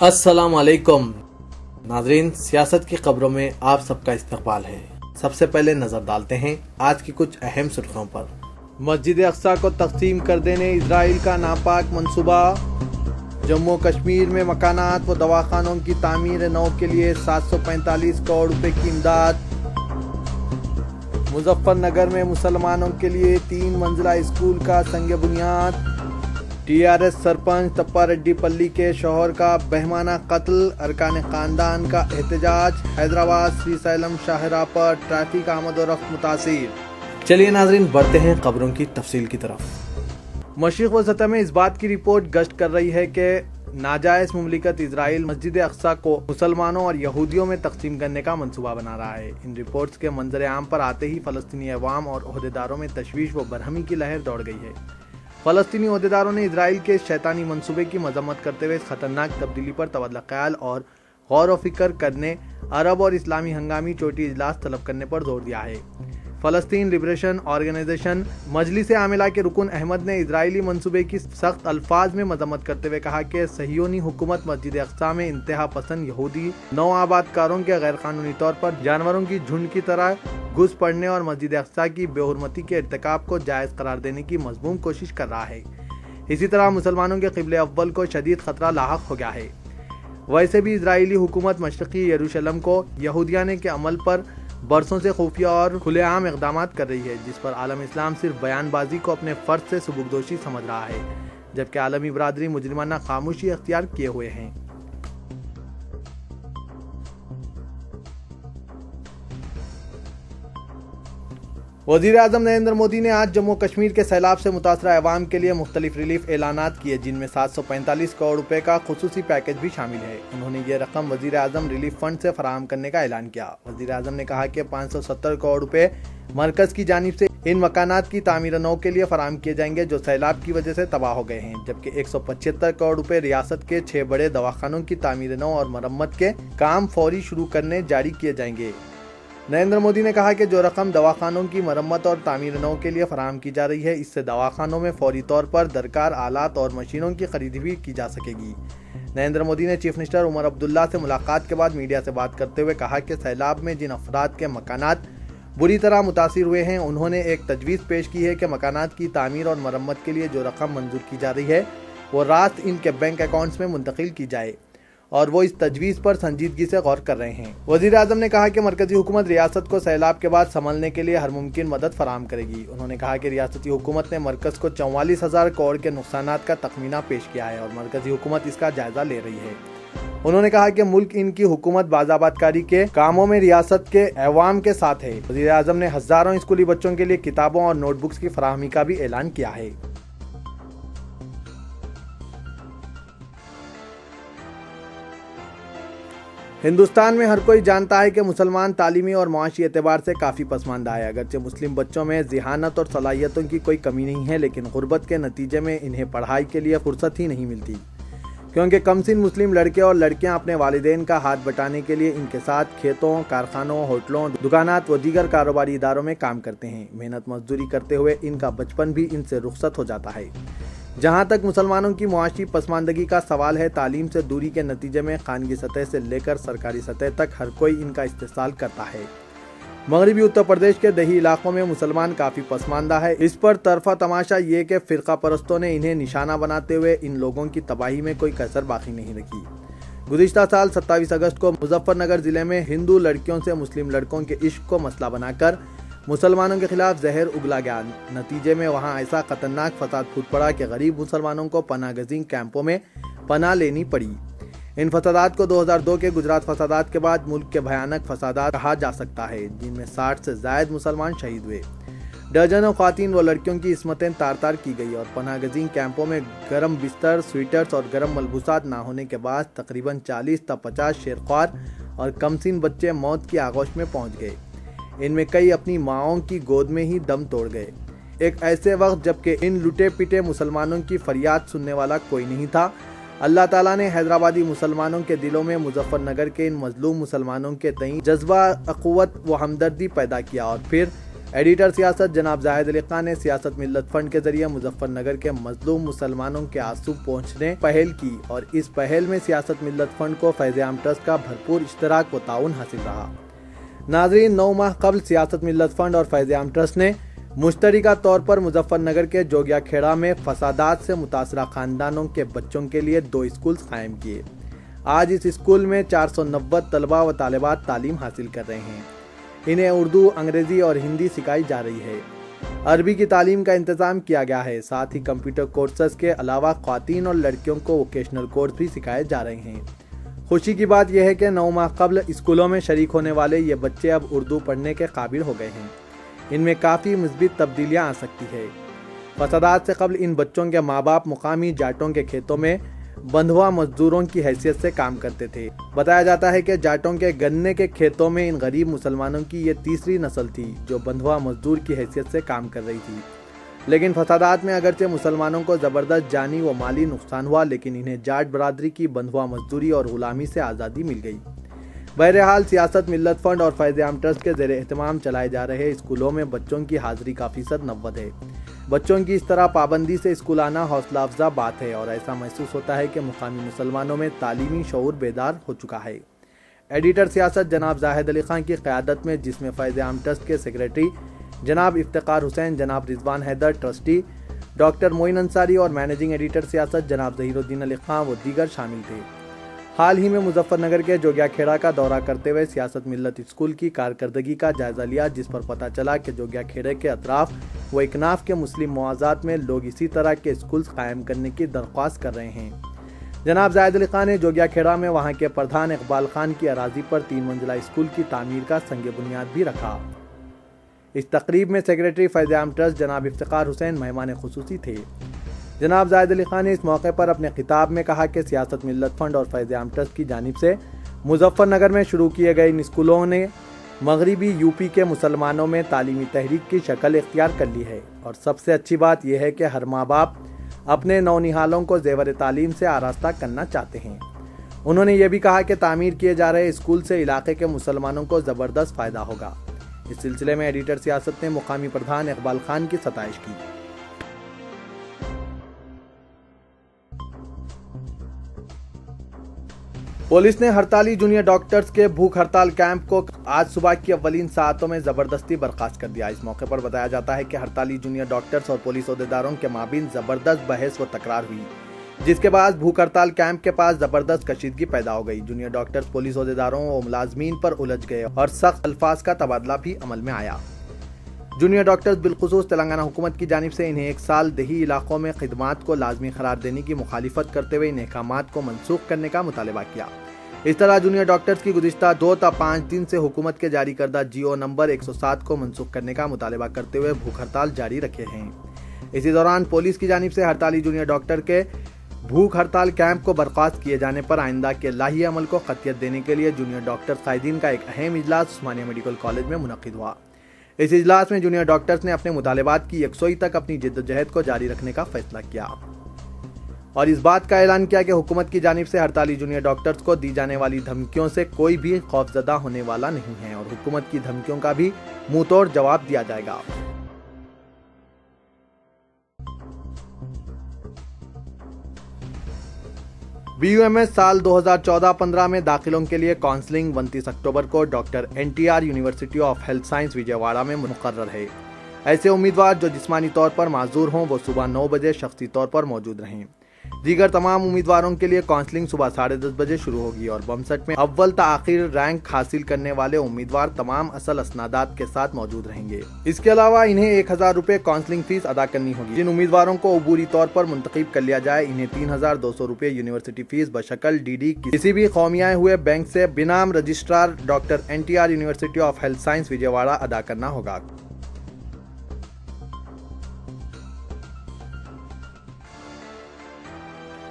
अस्सलाम वालेकुम नाज़रीन, सियासत की खबरों में आप सबका इस्तकबाल है। सबसे पहले नजर डालते हैं आज की कुछ अहम सुर्खियों पर। मस्जिद अक्सा को तकसीम कर देने इजराइल का नापाक मंसूबा। जम्मू कश्मीर में मकानात व दवाखानों की तामीर नौ के लिए 745 करोड़ रुपए की इमदाद। मुजफ्फरनगर में मुसलमानों के लिए 3 मंजिला स्कूल का संग बुनियाद। टीआरएस सरपंच तप्पा रेड्डी पल्ली के शौहर का बहमाना कत्ल, अरकान खानदान का एहतजाज। हैदराबाद श्रीशैलम शाहराह पर ट्रैफिक आमद और रफ्त मुतासिर। चलिए नाजरीन, बढ़ते हैं खबरों की तफसील की तरफ। मशरिक़ व सतह में इस बात की रिपोर्ट गश्त कर रही है कि नाजायज मुमलिकत इजराइल मस्जिद अक्सा को मुसलमानों और यहूदियों में तकसीम करने का मंसूबा बना रहा है। इन रिपोर्ट्स के मंजर आम पर आते ही फ़लस्तीनी अवाम और ओहदेदारों में तशवीश व बरहमी की लहर दौड़ गई है। फ़लस्तीनी ओहदेदारों ने इजराइल के शैतानी मंसूबे की मजम्मत करते हुए इस खतरनाक तब्दीली पर तवज्जो ख्याल और गौर व फिक्र करने, अरब और इस्लामी हंगामी चोटी इजलास तलब करने पर जोर दिया है। फ़लस्तीन लिबरेशन ऑर्गेनाइजेशन मजलिस आमिला के रुकन अहमद ने इजरायली मंसूबे की सख्त अल्फाज में मजम्मत करते हुए कहा कि सहियोनी हुकूमत मस्जिद अक्सा में इंतहा पसंद यहूदी नौ आबादकारों के गैर कानूनी तौर पर जानवरों की झुंड की तरह घुस पड़ने और मस्जिद अक्सा की बेहुरमती के इर्तिकाब को जायज़ करार देने की मज़मूम कोशिश कर रहा है। इसी तरह मुसलमानों के क़िबले अव्वल को शदीद खतरा लाहक हो गया है। वैसे भी इजरायली हुकूमत मशरक़ी यरूशलेम को यहूदियाने के अमल पर बरसों से खुफिया और खुलेआम इक़दामात कर रही है, जिस पर आलम इस्लाम सिर्फ बयानबाजी को अपने फ़र्ज से सुबुकदोशी समझ रहा है, जबकि आलमी बरादरी मुजरिमाना खामोशी अख्तियार किए हुए हैं। वज़ीर-ए-आज़म नरेंद्र मोदी ने आज जम्मू कश्मीर के सैलाब से मुतासरा अवाम के लिए मुख्तलिफ रिलीफ ऐलानात किए, जिनमें 745 करोड़ रुपए का खुसूसी पैकेज भी शामिल है। उन्होंने ये रकम वज़ीर-ए-आज़म रिलीफ फंड से फराहम करने का ऐलान किया। वज़ीर-ए-आज़म ने कहा कि 570 करोड़ रुपए मरकज़ की जानिब से इन मकानात की तामीर नौ के लिए फराहम किए जाएंगे जो सैलाब की वजह से तबाह हो गए हैं, जबकि 175 करोड़ रुपए रियासत के 6 बड़े दवाखानों की तामीर नौ और मरम्मत के काम फौरी शुरू करने जारी किए जाएंगे। नरेंद्र मोदी ने कहा कि जो रकम दवाखानों की मरम्मत और तामीर नौ के लिए फराहम की जा रही है, इससे दवाखानों में फौरी तौर पर दरकार आलात और मशीनों की खरीदी भी की जा सकेगी। नरेंद्र मोदी ने चीफ मिनिस्टर उमर अब्दुल्ला से मुलाकात के बाद मीडिया से बात करते हुए कहा कि सैलाब में जिन अफराद के मकानात बुरी तरह मुतासिर हुए हैं, उन्होंने एक तजवीज़ पेश की है कि मकानात की तामीर और मरम्मत के लिए जो रकम मंजूर की जा रही है वो रात इनके बैंक अकाउंट्स में मुंतकिल की जाए, और वो इस तजवीज़ पर संजीदगी से गौर कर रहे हैं। वज़ीर-ए-आज़म ने कहा कि मरकज़ी हुकूमत रियासत को सैलाब के बाद संभलने के लिए हर मुमकिन मदद फराहम करेगी। उन्होंने कहा कि रियासती हुकूमत ने मरकज़ को 44,000 करोड़ के नुकसानात का तखमीना पेश किया है और मरकज़ी हुकूमत इसका जायजा ले रही है। उन्होंने कहा कि मुल्क इनकी हुकूमत बाज़ाबातकारी के कामों में रियासत के अवाम के साथ है। वज़ीर-ए-आज़म ने हज़ारों स्कूली बच्चों के लिए किताबों और नोटबुक्स की फराहमी का भी ऐलान किया है। हिंदुस्तान में हर कोई जानता है कि मुसलमान तालीमी और मुआशी एतबार से काफ़ी पसमानदा है। अगरचे मुस्लिम बच्चों में ज़हानत और सलाहियतों की कोई कमी नहीं है, लेकिन गुर्बत के नतीजे में इन्हें पढ़ाई के लिए फुर्सत ही नहीं मिलती, क्योंकि कमसिन मुस्लिम लड़के और लड़कियां अपने वालिदैन का हाथ बटाने के लिए इनके साथ खेतों, कारखानों, होटलों, दुकानात व दीगर कारोबारी इदारों में काम करते हैं। मेहनत मजदूरी करते हुए इनका बचपन भी इनसे रुखसत हो जाता है। जहाँ तक मुसलमानों की मुआशी पसमानदगी का सवाल है, तालीम से दूरी के नतीजे में खानगी सतह से लेकर सरकारी सतह तक हर कोई इनका इस्तेसाल करता है। मगरबी उत्तर प्रदेश के दही इलाकों में मुसलमान काफ़ी पसमानदा है। इस पर तरफा तमाशा ये कि फ़िरका परस्तों ने इन्हें निशाना बनाते हुए इन लोगों की तबाही में कोई कसर बाकी नहीं रखी। गुज़िश्ता साल 27 अगस्त को मुजफ्फरनगर ज़िले में हिंदू लड़कियों से मुस्लिम लड़कों के इश्क को मसला बनाकर मुसलमानों के खिलाफ जहर उगला गया। नतीजे में वहां ऐसा खतरनाक फसाद फूट पड़ा कि गरीब मुसलमानों को पनाह गज़ीन कैंपों में पनाह लेनी पड़ी। इन फसादात को 2002 के गुजरात फसादात के बाद मुल्क के भयानक फसादात कहा जा सकता है, जिनमें 60 से ज़ायद मुसलमान शहीद हुए। दर्जनों ख़वातीन व लड़कियों की इस्मतें तार तार की गई और पनाह गज़ीन कैंपों में गर्म बिस्तर, स्वेटर्स और गर्म मलबूसात ना होने के बाद तकरीबन 40 तक 50 शेरख्वार और कमसिन बच्चे मौत की आगोश में पहुँच गए। इनमें कई अपनी माओं की गोद में ही दम तोड़ गए। एक ऐसे वक्त जबकि इन लुटे पिटे मुसलमानों की फरियाद सुनने वाला कोई नहीं था, अल्लाह ताला ने हैदराबादी मुसलमानों के दिलों में मुजफ्फरनगर के इन मजलूम मुसलमानों के तईं जज्बा अक़ुव्वत व हमदर्दी पैदा किया और फिर ایڈیٹر سیاست جناب زاہد علی خان نے سیاست ملت فنڈ کے ذریعے مظفر نگر کے مظلوم مسلمانوں کے آنسو پہنچنے پہل کی اور اس پہل میں سیاست ملت فنڈ کو فیض عام ٹرسٹ کا بھرپور اشتراک و تعاون حاصل رہا۔ ناظرین، 9 ماہ قبل سیاست ملت فنڈ اور فیض عام ٹرسٹ نے مشترکہ طور پر مظفر نگر کے جوگیا کھیڑا میں فسادات سے متاثرہ خاندانوں کے بچوں کے لیے 2 اسکولز قائم کیے۔ آج اس اسکول میں 490 طلبہ و طالبات تعلیم حاصل کر رہے ہیں۔ انہیں اردو، انگریزی اور ہندی سکھائی جا رہی ہے۔ عربی کی تعلیم کا انتظام کیا گیا ہے۔ ساتھ ہی کمپیوٹر کورسز کے علاوہ خواتین اور لڑکیوں کو ووکیشنل کورس بھی سکھائے جا رہے ہیں۔ خوشی کی بات یہ ہے کہ 9 ماہ قبل اسکولوں میں شریک ہونے والے یہ بچے اب اردو پڑھنے کے قابل ہو گئے ہیں۔ ان میں کافی مثبت تبدیلیاں آ سکتی ہے۔ فسادات سے قبل ان بچوں کے ماں باپ مقامی جاٹوں کے کھیتوں میں بندھوا مزدوروں کی حیثیت سے کام کرتے تھے۔ بتایا جاتا ہے کہ جاٹوں کے گنے کے کھیتوں میں ان غریب مسلمانوں کی یہ تیسری نسل تھی جو بندھوا مزدور کی حیثیت سے کام کر رہی تھی۔ لیکن فسادات میں اگرچہ مسلمانوں کو زبردست جانی و مالی نقصان ہوا، لیکن انہیں جاٹ برادری کی بندھوا مزدوری اور غلامی سے آزادی مل گئی۔ بہرحال سیاست ملت فنڈ اور فیض عام ٹرسٹ کے زیر اہتمام چلائے جا رہے اسکولوں میں بچوں کی حاضری کا فیصد 90 ہے۔ بچوں کی اس طرح پابندی سے اسکول آنا حوصلہ افزا بات ہے اور ایسا محسوس ہوتا ہے کہ مقامی مسلمانوں میں تعلیمی شعور بیدار ہو چکا ہے۔ ایڈیٹر سیاست جناب زاہد علی خان کی قیادت میں، جس میں فیض عام ٹرسٹ کے سیکریٹری جناب افتخار حسین، جناب رضوان حیدر، ٹرسٹی ڈاکٹر معین انصاری اور مینیجنگ ایڈیٹر سیاست جناب ظہیر الدین علی خان و دیگر شامل تھے۔ حال ہی میں مظفر نگر کے جوگیا کھیڑا کا دورہ کرتے ہوئے سیاست ملت اسکول کی کارکردگی کا جائزہ لیا، جس پر پتہ چلا کہ جوگیا کھیڑے کے اطراف و اکناف کے مسلم موازات میں لوگ اسی طرح کے اسکولز قائم کرنے کی درخواست کر رہے ہیں۔ جناب زاہد علی خان نے جوگیا کھیڑا میں وہاں کے پردھان اقبال خان کی اراضی پر 3 منزلہ اسکول کی تعمیر کا سنگ بنیاد بھی رکھا۔ اس تقریب میں سیکریٹری فیض عام ٹرسٹ جناب افتخار حسین مہمان خصوصی تھے۔ جناب زاہد علی خان نے اس موقع پر اپنے خطاب میں کہا کہ سیاست ملت فنڈ اور فیض عام ٹرسٹ کی جانب سے مظفر نگر میں شروع کیے گئے ان اسکولوں نے مغربی یوپی کے مسلمانوں میں تعلیمی تحریک کی شکل اختیار کر لی ہے، اور سب سے اچھی بات یہ ہے کہ ہر ماں باپ اپنے نونہالوں کو زیور تعلیم سے آراستہ کرنا چاہتے ہیں۔ انہوں نے یہ بھی کہا کہ تعمیر کیے جا رہے اسکول سے علاقے کے مسلمانوں کو زبردست فائدہ ہوگا۔ اس سلسلے میں ایڈیٹر سیاست نے مقامی پردھان اقبال خان کی ستائش کی۔ پولیس نے ہڑتالی جونیئر ڈاکٹرز کے بھوک ہڑتال کیمپ کو آج صبح کی اولین ساعتوں میں زبردستی برخاست کر دیا۔ اس موقع پر بتایا جاتا ہے کہ ہڑتالی جونیئر ڈاکٹرز اور پولیس عہدیداروں کے مابین زبردست بحث و تکرار ہوئی، جس کے بعد بھوک ہڑتال کیمپ کے پاس زبردست کشیدگی پیدا ہو گئی۔ جونیئر ڈاکٹرز پولیس عہدیداروں و ملازمین پر الجھ گئے اور سخت الفاظ کا تبادلہ بھی عمل میں آیا۔ جونیئر ڈاکٹرز بالخصوص تلنگانہ حکومت کی جانب سے انہیں 1 سال دیہی علاقوں میں خدمات کو لازمی قرار دینے کی مخالفت کرتے ہوئے ان احکامات کو منسوخ کرنے کا مطالبہ کیا۔ اس طرح جونیئر ڈاکٹرز کی گزشتہ 2 تا 5 دن سے حکومت کے جاری کردہ GO نمبر 107 کو منسوخ کرنے کا مطالبہ کرتے ہوئے بھوک ہڑتال جاری رکھے ہیں۔ اسی دوران پولیس کی جانب سے ہڑتالی جونیئر ڈاکٹر کے بھوک ہڑتال کیمپ کو برخاست کیے جانے پر آئندہ کے لاہی عمل کو قطعیت دینے کے لیے جونیئر ڈاکٹر قائدین کا ایک اہم اجلاس عثمانیہ میڈیکل کالج میں منعقد ہوا۔ اس اجلاس میں جونیئر ڈاکٹرز نے اپنے مطالبات کی یکسوئی تک اپنی جدوجہد کو جاری رکھنے کا فیصلہ کیا اور اس بات کا اعلان کیا کہ حکومت کی جانب سے ہڑتالی جونیئر ڈاکٹرز کو دی جانے والی دھمکیوں سے کوئی بھی خوفزدہ ہونے والا نہیں ہے اور حکومت کی دھمکیوں کا بھی منہ توڑ جواب دیا جائے گا۔ BUMS سال 2014-15 میں داخلوں کے لیے کاؤنسلنگ 29 اکتوبر کو doctor NTR university of health science Vijayawada میں مقرر ہے۔ ایسے امیدوار جو جسمانی طور پر معذور ہوں وہ صبح 9 بجے شخصی طور پر موجود رہیں۔ دیگر تمام امیدواروں کے لیے کاؤنسلنگ صبح 10:30 بجے شروع ہوگی اور بمسٹ میں اول تا آخر رینک حاصل کرنے والے امیدوار تمام اصل اسنادات کے ساتھ موجود رہیں گے۔ اس کے علاوہ انہیں 1000 روپے کاؤنسلنگ فیس ادا کرنی ہوگی۔ جن امیدواروں کو عبوری طور پر منتخب کر لیا جائے انہیں 3200 روپے یونیورسٹی فیس بشکل DD کسی بھی قومیائے ہوئے بینک سے بنام registrar doctor NTR university of health science Vijayawada ادا کرنا ہوگا۔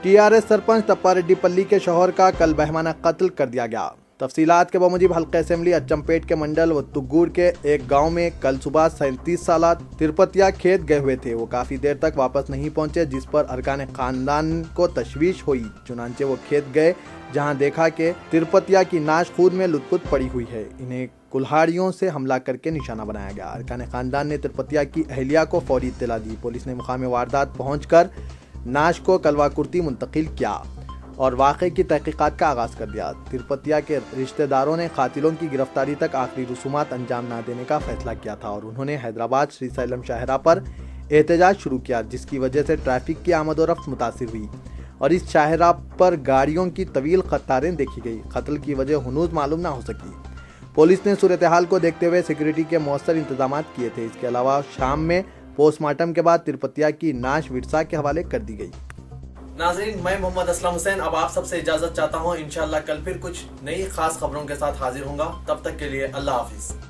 TRS سرپنچ تپا ریڈی پلی کے شوہر کا کل بہمانہ قتل کر دیا گیا۔ تفصیلات کے بموجب حلقہ اسمبلی اچمپیٹ کے منڈل و تگور کے ایک گاؤں میں کل صبح 37 سالہ ترپتیا کھیت گئے ہوئے تھے۔ وہ کافی دیر تک واپس نہیں پہنچے جس پر ارکان خاندان کو تشویش ہوئی، چنانچہ وہ کھیت گئے جہاں دیکھا کہ ترپتیا کی نعش خون میں لت پت پڑی ہوئی ہے۔ انہیں कुल्हाड़ियों से हमला करके निशाना बनाया गया। अरकान खानदान ने तिरुपतिया की अहलिया को फौरी इत्तला दी। पुलिस ने मुकाम वारदात पहुंचकर नाश को कलवाकुर्ती मुंतकिल किया और वाक़े की तहकीकात का आगाज़ कर दिया। तिरुपतिया के रिश्तेदारों ने कातिलों की गिरफ्तारी तक आखिरी रसूमात अंजाम न देने का फैसला किया था और उन्होंने हैदराबाद श्रीशैलम शाहरा पर एहतजाज शुरू किया, जिसकी वजह से ट्रैफिक की आमद और रफ्त मुतासिर हुई और इस शाहरा पर गाड़ियों की तवील कतारें देखी गई। कत्ल की वजह हनूज मालूम ना हो सकी। पुलिस ने सूरत हाल को देखते हुए सिक्योरिटी के मौसर इंतजाम किए थे। इसके अलावा शाम में पोस्टमार्टम के बाद तिरुपतिया की नाश विरसा के हवाले कर दी गई। नाज़रीन, मैं मोहम्मद असलम हुसैन अब आप सबसे इजाज़त चाहता हूँ। इंशाअल्लाह कल फिर कुछ नई खास खबरों के साथ हाजिर होऊंगा। तब तक के लिए अल्लाह हाफिज़।